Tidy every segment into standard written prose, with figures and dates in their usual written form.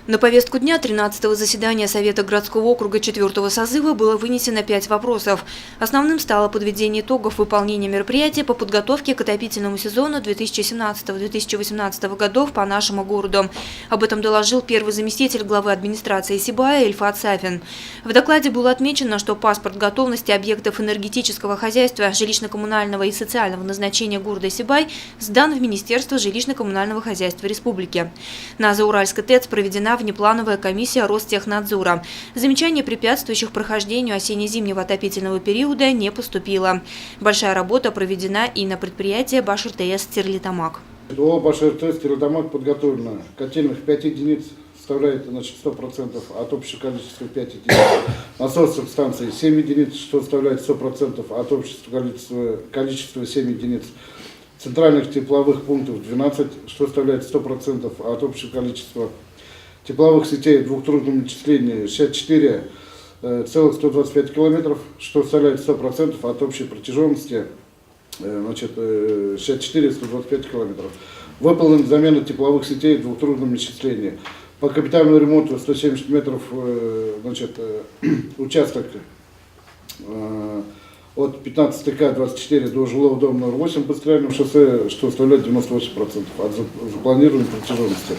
На повестку дня 13-го заседания Совета городского округа 4-го созыва было вынесено 5 вопросов. Основным стало подведение итогов выполнения мероприятий по подготовке к отопительному сезону 2017-2018 годов по нашему городу. Об этом доложил первый заместитель главы администрации Сибая Ильфат Сафин. В докладе было отмечено, что паспорт готовности объектов энергетического хозяйства, жилищно-коммунального и социального назначения города Сибай сдан в Министерство жилищно-коммунального хозяйства республики. На Зауральской ТЭЦ проведена внеплановая комиссия Ростехнадзора. Замечаний, препятствующих прохождению осенне-зимнего отопительного периода, не поступило. Большая работа проведена и на предприятии Башир-ТС «Стерлитамак». ООО «Башир-ТС «Стерлитамак» подготовлено котельных 5 единиц, составляет 100% от общего количества 5 единиц. Насосных станций 7 единиц, что составляет 100% от общего количества 7 единиц. Центральных тепловых пунктов 12, что составляет 100% от общего количества. Тепловых сетей двухтрубного начисления 64,125 километров, что составляет 100% от общей протяженности 64,125 километров. Выполнена замена тепловых сетей двухтрубного начисления. По капитальному ремонту 170 метров участок от 15К-24 до жилого дома номер 8 по Стрельному шоссе, что составляет 98% от запланированной протяженности.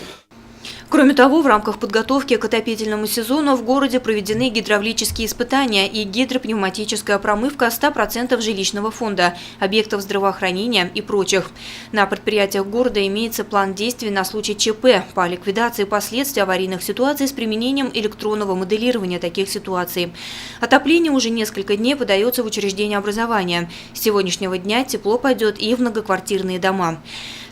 Кроме того, в рамках подготовки к отопительному сезону в городе проведены гидравлические испытания и гидропневматическая промывка 100% жилищного фонда, объектов здравоохранения и прочих. На предприятиях города имеется план действий на случай ЧП по ликвидации последствий аварийных ситуаций с применением электронного моделирования таких ситуаций. Отопление уже несколько дней подается в учреждения образования. С сегодняшнего дня тепло пойдет и в многоквартирные дома.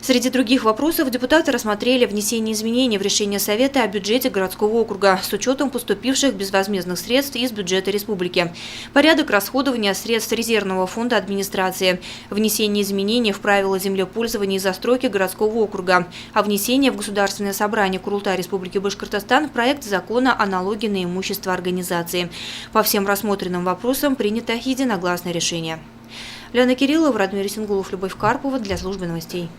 Среди других вопросов депутаты рассмотрели внесение изменений в решение Совета о бюджете городского округа с учетом поступивших безвозмездных средств из бюджета республики, порядок расходования средств резервного фонда администрации, внесение изменений в правила землепользования и застройки городского округа, а внесение в Государственное собрание Курултая Республики Башкортостан проект закона о налоге на имущество организации. По всем рассмотренным вопросам принято единогласное решение. Лена Кириллова, Радмир Сингулов, Любовь Карпова для службы новостей.